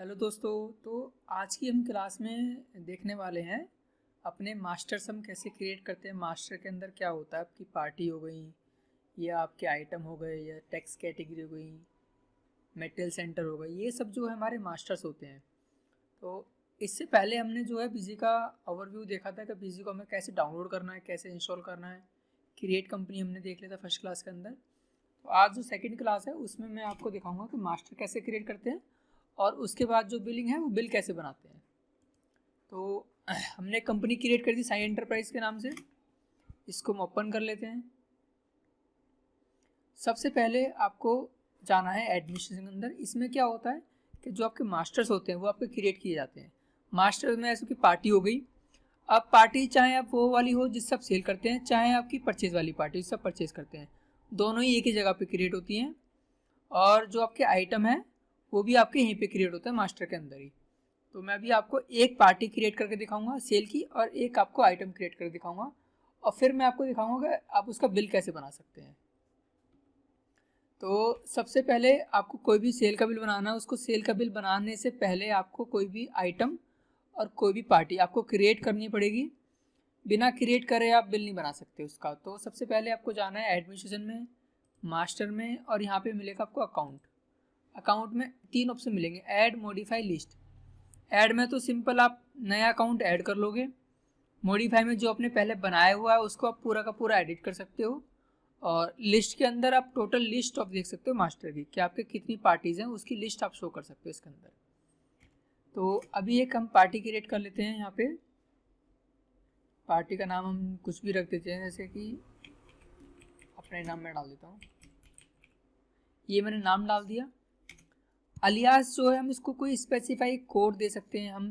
Hello दोस्तों। तो आज की हम क्लास में देखने वाले हैं अपने मास्टर्स हम कैसे क्रिएट करते हैं। मास्टर के अंदर क्या होता है, आपकी पार्टी हो गई या आपके आइटम हो गए या टैक्स कैटेगरी हो गई, मेटेरियल सेंटर हो गई, ये सब जो है हमारे मास्टर्स होते हैं। तो इससे पहले हमने जो है पीजी का ओवरव्यू देखा था कि पीजी को हमें कैसे डाउनलोड करना है, कैसे इंस्टॉल करना है। क्रिएट कंपनी हमने देख लिया था फर्स्ट क्लास के अंदर। तो आज जो सेकंड क्लास है उसमें मैं आपको दिखाऊंगा कि मास्टर कैसे क्रिएट करते हैं और उसके बाद जो बिलिंग है वो बिल कैसे बनाते हैं। तो हमने कंपनी क्रिएट कर दी साई एंटरप्राइज के नाम से। इसको हम ओपन कर लेते हैं। सबसे पहले आपको जाना है एडमिनिस्ट्रेशन के अंदर। इसमें क्या होता है कि जो आपके मास्टर्स होते हैं वो आपके क्रिएट किए जाते हैं। मास्टर में ऐसे की पार्टी हो गई। अब पार्टी चाहे आप वो वाली हो जिससे आप सेल करते हैं, चाहे आपकी परचेज वाली पार्टी जिससे आप परचेज करते हैं, दोनों ही एक ही जगह पे क्रिएट होती हैं। और जो आपके आइटम है वो भी आपके यहीं पे क्रिएट होता है मास्टर के अंदर ही। तो मैं अभी आपको एक पार्टी क्रिएट करके दिखाऊंगा सेल की और एक आपको आइटम क्रिएट करके दिखाऊंगा और फिर मैं आपको दिखाऊंगा कि आप उसका बिल कैसे बना सकते हैं। तो सबसे पहले आपको कोई भी सेल का बिल बनाना है। उसको सेल का बिल बनाने से पहले आपको कोई भी आइटम और कोई भी पार्टी आपको क्रिएट करनी पड़ेगी। बिना क्रिएट करे आप बिल नहीं बना सकते उसका। तो सबसे पहले आपको जाना है एडमिनिस्ट्रेशन में, मास्टर में, और यहाँ पे मिलेगा आपको अकाउंट। अकाउंट में तीन ऑप्शन मिलेंगे, ऐड, मॉडिफाई, लिस्ट। ऐड में तो सिंपल आप नया अकाउंट ऐड कर लोगे। मॉडिफाई में जो आपने पहले बनाया हुआ है उसको आप पूरा का पूरा एडिट कर सकते हो। और लिस्ट के अंदर आप टोटल लिस्ट आप देख सकते हो मास्टर की, कि आपके कितनी पार्टीज हैं उसकी लिस्ट आप शो कर सकते हो इसके अंदर। तो अभी एक हम पार्टी क्रिएट कर लेते हैं। यहाँ पे पार्टी का नाम हम कुछ भी रख देते हैं, जैसे कि अपने नाम में डाल देता हूँ। ये मैंने नाम डाल दिया। अलियास जो है हम इसको कोई स्पेसिफाई कोड दे सकते हैं। हम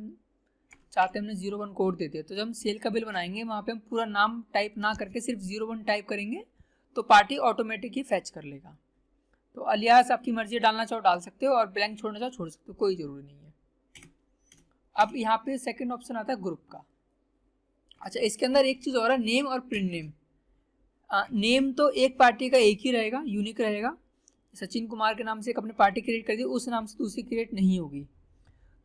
चाहते हैं हमने 01 कोड देते हैं, तो जब हम सेल का बिल बनाएंगे वहाँ पे हम पूरा नाम टाइप ना करके सिर्फ 01 टाइप करेंगे तो पार्टी ऑटोमेटिक ही फैच कर लेगा। तो अलियास आपकी मर्जी डालना चाहो डाल सकते हो और ब्लैंक छोड़ना चाहो छोड़ सकते हो, कोई ज़रूरी नहीं है। अब यहाँ पे सेकेंड ऑप्शन आता है ग्रुप का। अच्छा, इसके अंदर एक चीज़ और है, नेम और प्रिंट नेम। नेम तो एक पार्टी का एक ही रहेगा, यूनिक रहेगा। सचिन कुमार के नाम से एक अपने पार्टी क्रिएट कर दी, उस नाम से दूसरी क्रिएट नहीं होगी।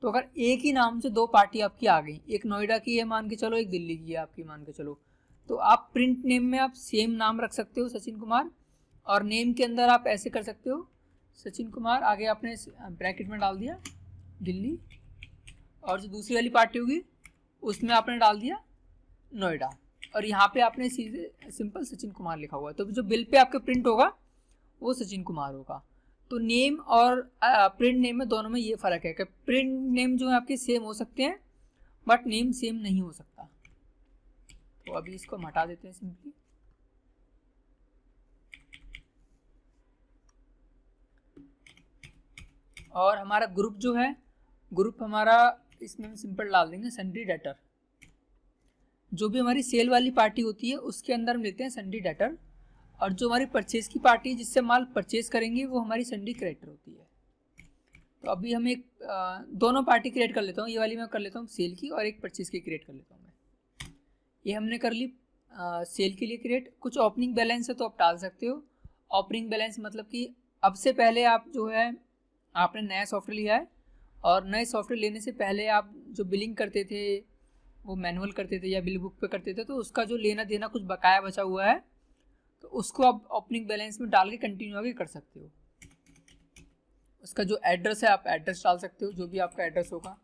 तो अगर एक ही नाम से दो पार्टी आपकी आ गई, एक नोएडा की है मान के चलो, एक दिल्ली की है आपकी मान के चलो, तो आप प्रिंट नेम में आप सेम नाम रख सकते हो सचिन कुमार, और नेम के अंदर आप ऐसे कर सकते हो सचिन कुमार, आगे आपने ब्रैकेट में डाल दिया दिल्ली, और जो दूसरी वाली पार्टी होगी उसमें आपने डाल दिया नोएडा, और यहाँ पे आपने सीधे सिंपल सचिन कुमार लिखा हुआ है। तो जो बिल पे आपके प्रिंट होगा वो सचिन कुमार होगा। तो नेम और प्रिंट नेम में दोनों में ये फ़र्क है कि प्रिंट नेम जो है आपके सेम हो सकते हैं बट नेम सेम नहीं हो सकता। तो अभी इसको हम हटा देते हैं सिंपली। और हमारा ग्रुप जो है, ग्रुप हमारा इसमें हम सिंपल डाल देंगे सन्ड्री डेटर। जो भी हमारी सेल वाली पार्टी होती है उसके अंदर हम लेते हैं सन्ड्री डेटर, और जो हमारी परचेज की पार्टी है जिससे माल परचेज करेंगे वो हमारी सन्ड्री क्रेडिटर होती है। तो अभी हम एक दोनों पार्टी क्रिएट कर लेता हूँ। ये वाली मैं कर लेता हूँ सेल की, और एक परचेज की क्रिएट कर लेता हूँ मैं। ये हमने कर ली सेल के लिए क्रिएट। कुछ ओपनिंग बैलेंस है तो आप डाल सकते हो। ओपनिंग बैलेंस मतलब कि अब से पहले आप जो है आपने नया सॉफ्टवेयर लिया है, और नए सॉफ्टवेयर लेने से पहले आप जो बिलिंग करते थे वो मैनुअल करते थे या बिल बुक पे करते थे, तो उसका जो लेना देना कुछ बकाया बचा हुआ है तो उसको आप ओपनिंग बैलेंस में डाल के कंटिन्यू आगे कर सकते हो। उसका जो एड्रेस है आप एड्रेस डाल सकते हो, जो भी आपका एड्रेस होगा।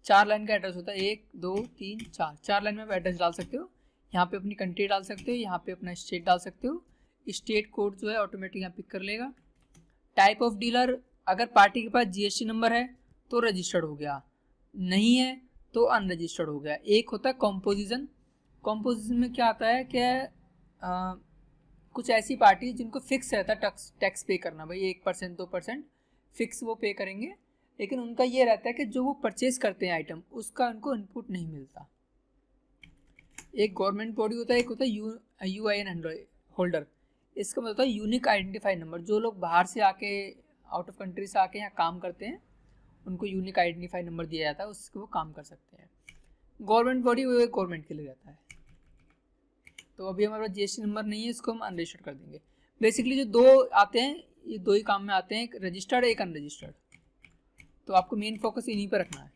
4 लाइन का एड्रेस होता है, 1 2 3 4, 4 लाइन में आप एड्रेस डाल सकते हो। यहाँ पे अपनी कंट्री डाल सकते हो, यहाँ पे अपना स्टेट डाल सकते हो। स्टेट कोड जो है ऑटोमेटिक यहाँ पिक कर लेगा। टाइप ऑफ डीलर, अगर पार्टी के पास जीएसटी नंबर है तो रजिस्टर्ड हो गया, नहीं है तो अनरजिस्टर्ड हो गया। एक होता है कॉम्पोजिशन। कॉम्पोजिशन में क्या आता है कि कुछ ऐसी पार्टी जिनको फिक्स रहता है टैक्स पे करना, भाई 1% 2% फिक्स वो पे करेंगे, लेकिन उनका ये रहता है कि जो वो परचेज करते हैं आइटम उसका उनको इनपुट नहीं मिलता। एक गवर्नमेंट बॉडी होता है, एक होता है यूआईएन होल्डर। इसका मतलब होता है यूनिक आइडेंटिफाई नंबर। जो लोग बाहर से आके आउट ऑफ कंट्री से आके यहाँ काम करते हैं उनको यूनिक आइडेंटिफाई नंबर दिया जाता है, उससे वो काम कर सकते हैं। गवर्नमेंट बॉडी वो गवर्नमेंट के लिए रहता है। तो अभी हमारे पास जीएसटी नंबर नहीं है, इसको हम अनरजिस्टर्ड कर देंगे। बेसिकली जो दो आते हैं ये दो ही काम में आते हैं, एक रजिस्टर्ड एक अनरजिस्टर्ड, तो आपको मेन फोकस इन्हीं पर रखना है।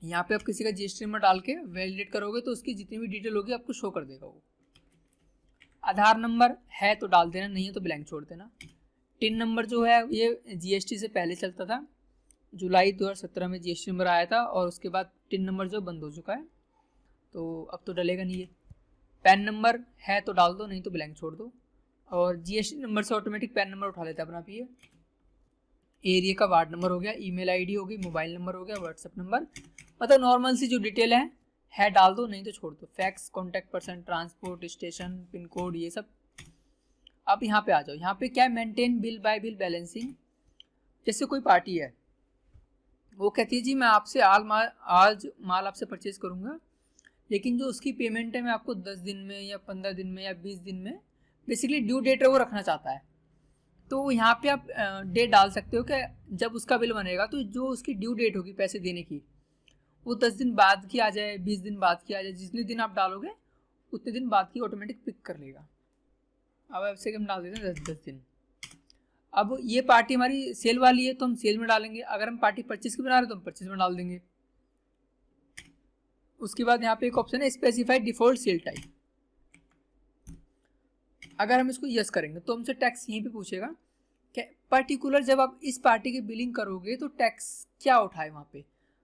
यहाँ पे आप किसी का जीएसटी नंबर डाल के वैलिडेट करोगे तो उसकी जितनी भी डिटेल होगी आपको शो कर देगा वो। आधार नंबर है तो डाल देना, नहीं है तो ब्लैंक छोड़ देना। टिन नंबर जो है ये जीएसटी से पहले चलता था, जुलाई 2017 में जीएसटी नंबर आया था और उसके बाद टिन नंबर जो बंद हो चुका है, तो अब तो डलेगा नहीं है। पैन नंबर है तो डाल दो, नहीं तो ब्लैंक छोड़ दो। और जीएसटी नंबर से ऑटोमेटिक पैन नंबर उठा लेता है अपना। ये एरिया का वार्ड नंबर हो गया, ईमेल आईडी हो गई, मोबाइल नंबर हो गया, व्हाट्सएप नंबर, मतलब नॉर्मल सी जो डिटेल है डाल दो, नहीं तो छोड़ दो। Fax, contact person, transport station, pin code, ये सब। अब यहाँ पे आ जाओ, यहाँ पे क्या है, maintain bill bye bill balancing. जैसे कोई पार्टी है वो कहती है जी मैं आपसे आज माल आपसे परचेज करूँगा, लेकिन जो उसकी पेमेंट है मैं आपको 10 दिन में या 15 दिन में या 20 दिन में, बेसिकली ड्यू डेट है वो रखना चाहता है। तो यहाँ पे आप डेट डाल सकते हो कि जब उसका बिल बनेगा तो जो उसकी ड्यू डेट होगी पैसे देने की वो 10 दिन बाद की आ जाए, 20 दिन बाद की आ जाए, जितने दिन आप डालोगे उतने दिन बाद की ऑटोमेटिक पिक कर लेगा। अब ऐसे हम डाल देते हैं 10 दिन। अब ये पार्टी हमारी सेल वाली है तो हम सेल में डालेंगे, अगर हम पार्टी परचेज की बना रहे हैं तो हम परचेज में डाल देंगे। उसके बाद यहाँ पे एक ऑप्शन है स्पेसिफाइड डिफॉल्ट सेल टाइप। अगर हम इसको यस करेंगे तो हमसे टैक्स यहीं पे पूछेगा कि पर्टिकुलर जब आप इस पार्टी की बिलिंग करोगे तो टैक्स क्या उठाए वहाँ पे।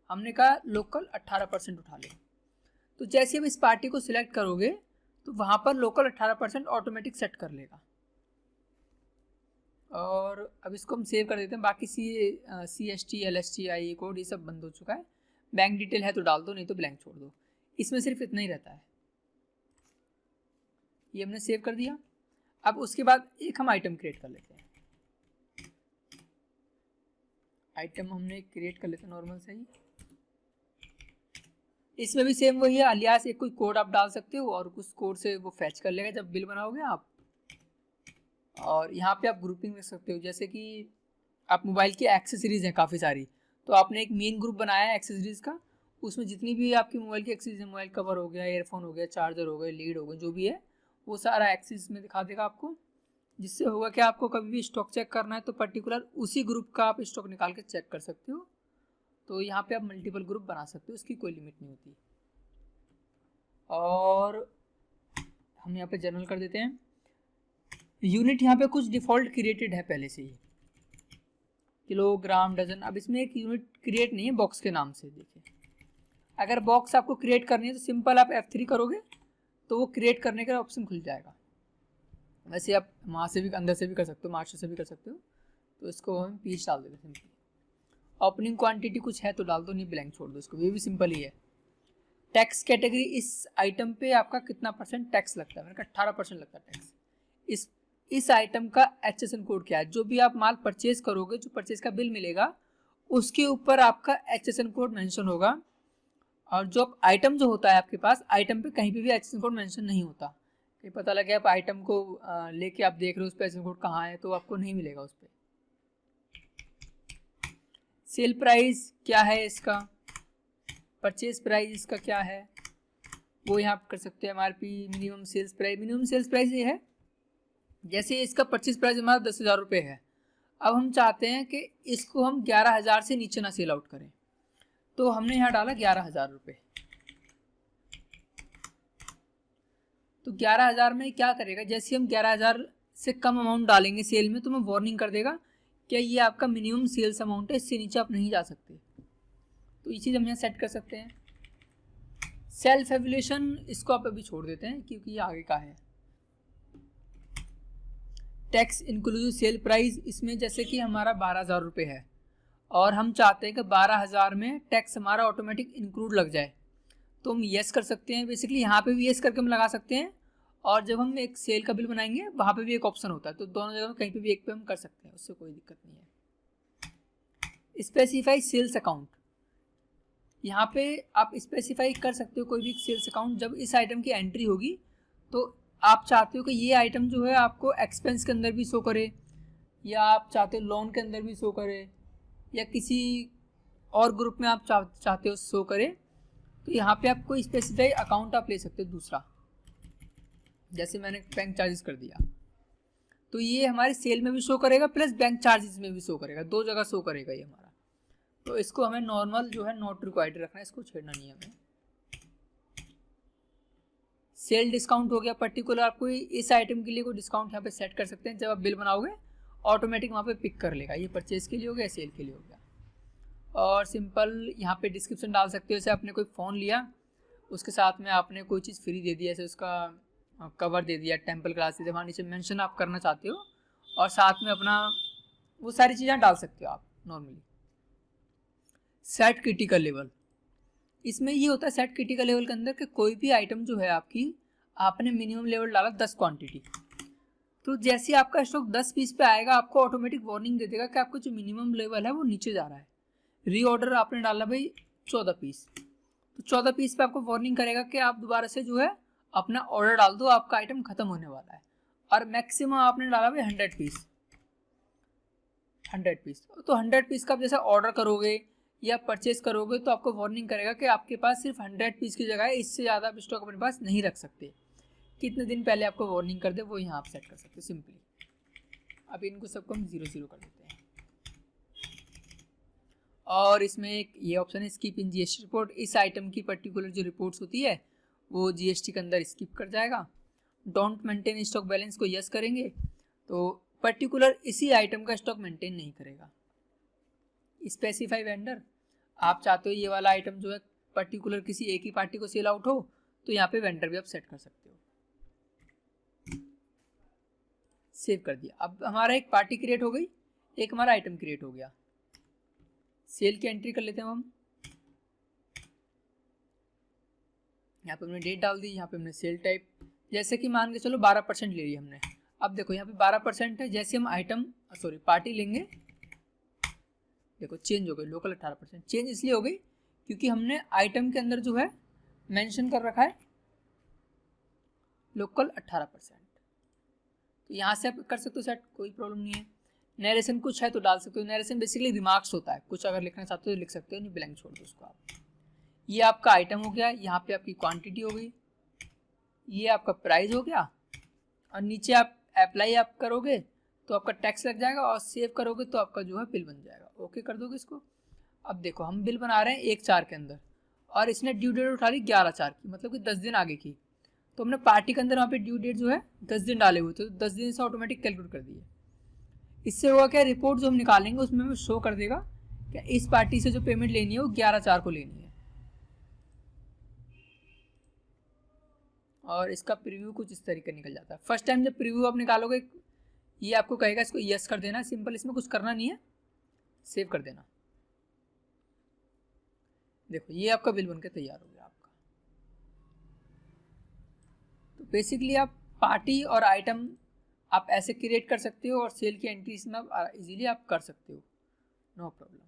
हमने कहा लोकल 18% उठा ले। तो जैसे हम इस पार्टी को सिलेक्ट करोगे तो वहाँ पर लोकल 18% ऑटोमेटिक सेट कर लेगा। और अब इसको हम सेव कर देते हैं। बाकी CST LST आई कोड ये सब बंद हो चुका है। बैंक डिटेल है तो डाल दो, नहीं तो ब्लैंक छोड़ दो। इसमें सिर्फ इतना ही रहता है। ये हमने सेव कर दिया। अब उसके बाद एक हम आइटम क्रिएट कर लेते हैं। आइटम हमने क्रिएट कर लेते हैं नॉर्मल से ही। इसमें भी सेम वही है, अलियास एक कोई कोड आप डाल सकते हो और उस कोड से वो फैच कर लेगा जब बिल बनाओगे आप। और यहाँ पे आप ग्रुपिंग रख सकते हो, जैसे कि आप मोबाइल की एक्सेसरीज हैं काफ़ी सारी, तो आपने एक मेन ग्रुप बनाया है एक्सेसरीज का, उसमें जितनी भी आपकी मोबाइल की एक्सेसरीज है, मोबाइल कवर हो गया, ईयरफोन हो गया, चार्जर हो गया, लीड हो गया, जो भी है वो सारा एक्सेस में दिखा देगा आपको। जिससे होगा कि आपको कभी भी स्टॉक चेक करना है तो पर्टिकुलर उसी ग्रुप का आप स्टॉक निकाल के चेक कर सकते हो। तो यहाँ पे आप मल्टीपल ग्रुप बना सकते हो, उसकी कोई लिमिट नहीं होती। और हम यहाँ पे जनरल कर देते हैं। यूनिट यहाँ पे कुछ डिफ़ॉल्ट क्रिएटेड है पहले से ही, किलोग्राम, डजन। अब इसमें एक यूनिट क्रिएट नहीं है बॉक्स के नाम से। देखिए अगर बॉक्स आपको क्रिएट करनी है तो सिंपल आप F3 करोगे तो वो क्रिएट करने का ऑप्शन खुल जाएगा। वैसे आप वहाँ से भी अंदर से भी कर सकते हो, मास्टर से भी कर सकते हो। तो इसको हम पीस डाल देते हैं सिंपली। ओपनिंग क्वांटिटी कुछ है तो डाल दो, नहीं ब्लैंक छोड़ दो इसको, ये भी सिंपल ही है। टैक्स कैटेगरी, इस आइटम पे आपका कितना % टैक्स लगता है। मैंने कहा 18% लगता है टैक्स। इस आइटम का HSN कोड क्या है। जो भी आप माल परचेज करोगे, जो परचेज का बिल मिलेगा उसके ऊपर आपका HSN कोड मेंशन होगा। और जो आइटम जो होता है आपके पास, आइटम पे कहीं पे भी HSN कोड मेंशन नहीं होता। कि पता लगे आप आइटम को लेके आप देख रहे हो उस पर HSN कोड कहाँ है, तो आपको नहीं मिलेगा उस पर। सेल प्राइस क्या है इसका, परचेज प्राइस इसका क्या है, वो यहाँ कर सकते हैं। MRP, minimum sales price. Minimum sales price ये है, जैसे इसका परचेज प्राइस हमारा 10,000 रुपये है। अब हम चाहते हैं कि इसको हम 11,000 से नीचे ना सेल आउट करें, तो हमने यहाँ डाला 11,000 रुपये। तो 11,000 में क्या करेगा, जैसे हम 11,000 से कम अमाउंट डालेंगे सेल में तो हमें वार्निंग कर देगा कि ये आपका मिनिमम सेल्स अमाउंट है, इससे नीचे आप नहीं जा सकते। तो ये चीज़ हम यहाँ सेट कर सकते हैं। सेल्फ एवल्यूशन इसको आप अभी छोड़ देते हैं क्योंकि ये आगे का है। टैक्स इंक्लूसिव सेल प्राइस, इसमें जैसे कि हमारा 12,000 रुपये है और हम चाहते हैं कि 12,000 में टैक्स हमारा ऑटोमेटिक इंक्लूड लग जाए, तो हम येस कर सकते हैं। बेसिकली यहाँ पे भी येस करके हम लगा सकते हैं, और जब हम एक सेल का बिल बनाएंगे वहाँ पे भी एक ऑप्शन होता है, तो दोनों जगह कहीं पे भी एक पे हम कर सकते हैं, उससे कोई दिक्कत नहीं है। स्पेसिफाई सेल्स अकाउंट, यहाँ पे आप स्पेसिफाई कर सकते हो कोई भी सेल्स अकाउंट। जब इस आइटम की एंट्री होगी तो आप चाहते हो कि ये आइटम जो है आपको एक्सपेंस के अंदर भी शो करे, या आप चाहते हो लोन के अंदर भी शो करे, या किसी और ग्रुप में आप चाहते हो शो करे, तो यहाँ पे आप कोई स्पेसिफाई अकाउंट आप ले सकते हो दूसरा। जैसे मैंने बैंक चार्जेस कर दिया, तो ये हमारे सेल में भी शो करेगा प्लस बैंक चार्जेस में भी शो करेगा, दो जगह शो करेगा ये हमारा। तो इसको हमें नॉर्मल जो है नॉट रिक्वायर्ड रखना है, इसको छेड़ना नहीं है हमें। सेल डिस्काउंट हो गया, पर्टिकुलर आपको इस आइटम के लिए कोई डिस्काउंट यहाँ पे सेट कर सकते हैं। जब आप बिल बनाओगे ऑटोमेटिक वहाँ पे पिक कर लेगा, ये परचेज के लिए हो गया, सेल के लिए हो गया। और सिंपल यहाँ पे डिस्क्रिप्शन डाल सकते हो, जैसे आपने कोई फ़ोन लिया उसके साथ में आपने कोई चीज़ फ्री दे दी, जैसे उसका कवर दे दिया, टेम्पल क्लास दे दिया, वहाँ नीचे मेंशन आप करना चाहते हो और साथ में अपना वो सारी चीज़ें डाल सकते हो आप नॉर्मली। सेट क्रिटिकल लेवल, इसमें ये होता है सेट क्रिटिकल लेवल के अंदर कि कोई भी आइटम जो है आपकी, आपने मिनिमम लेवल डाला 10 क्वांटिटी, तो जैसे आपका स्टॉक 10 पीस पे आएगा आपको ऑटोमेटिक वार्निंग दे देगा कि आपका जो मिनिमम लेवल है वो नीचे जा रहा है। रीऑर्डर आपने डाला भाई 14 पीस, तो 14 पीस पे आपको वार्निंग करेगा कि आप दोबारा से जो है अपना ऑर्डर डाल दो, आपका आइटम खत्म होने वाला है। और मैक्सिमम आपने डाला भाई 100 पीस, 100 पीस, तो 100 पीस का आप जैसा ऑर्डर करोगे या परचेज करोगे तो आपको वार्निंग करेगा कि आपके पास सिर्फ 100 पीस की जगह है, इससे ज़्यादा आप स्टॉक अपने पास नहीं रख सकते। कितने दिन पहले आपको वार्निंग कर दे वो यहाँ आप सेट कर सकते हो सिंपली। अब इनको सबको हम 0 कर देते हैं। और इसमें एक ये ऑप्शन है स्किप इन जीएसटी रिपोर्ट, इस आइटम की पर्टिकुलर जो रिपोर्ट्स होती है वो जीएसटी के अंदर स्किप कर जाएगा। डोंट मेंटेन स्टॉक बैलेंस को यस करेंगे तो पर्टिकुलर इसी आइटम का स्टॉक मेंटेन नहीं करेगा। स्पेसिफाई वेंडर, आप चाहते हो ये वाला आइटम जो है पर्टिकुलर किसी एक ही पार्टी को सेल आउट हो तो यहाँ पे वेंडर भी आप सेट कर सकते हो। सेव कर दिया। अब हमारा एक पार्टी क्रिएट हो गई, एक हमारा आइटम क्रिएट हो गया। सेल की एंट्री कर लेते हैं हम। यहाँ पे हमने डेट डाल दी, यहाँ पे हमने सेल टाइप, जैसे कि मान के चलो 12% ले लिया हमने। अब देखो यहाँ पे 12% है, जैसे हम पार्टी लेंगे, देखो चेंज हो गई, लोकल 18%। चेंज इसलिए हो गई क्योंकि हमने आइटम के अंदर जो है मेंशन कर रखा है लोकल 18%। तो यहाँ से आप कर सकते हो सेट, कोई प्रॉब्लम नहीं है। नरेशन कुछ है तो डाल सकते हो, नरेशन बेसिकली रिमार्क्स होता है, कुछ अगर लिखना चाहते हो तो लिख सकते हो, नहीं ब्लैंक छोड़ दो उसको आप। ये आपका आइटम हो गया, यहाँ पे आपकी क्वांटिटी हो गई, ये आपका प्राइस हो गया, और नीचे आप अप्लाई आप करोगे तो आपका टैक्स लग जाएगा, और सेव करोगे तो आपका जो है बिल बन जाएगा। ओके कर दोगे इसको। अब देखो हम बिल बना रहे हैं 1/4 के अंदर, और इसने ड्यू डेट उठा ली 11/4 की, मतलब कि 10 दिन आगे की। तो हमने पार्टी के अंदर वहाँ पे ड्यू डेट जो है 10 दिन डाले हुए थे, तो 10 दिन से ऑटोमेटिक कैलकुलेट कर दिए। इससे होगा क्या, रिपोर्ट जो हम निकालेंगे उसमें हमें शो कर देगा कि इस पार्टी से जो पेमेंट लेनी है वो 11/4 को लेनी है। और इसका प्रीव्यू कुछ इस तरीके निकल जाता है। फर्स्ट टाइम जब प्रीव्यू आप निकालोगे ये आपको कहेगा इसको यस कर देना, सिंपल, इसमें कुछ करना नहीं है, सेव कर देना। देखो ये आपका बिल बनकर तैयार हो गया आपका। तो बेसिकली आप पार्टी और आइटम आप ऐसे क्रिएट कर सकते हो, और सेल की एंट्री इसमें आप इजीली आप कर सकते हो, नो प्रॉब्लम।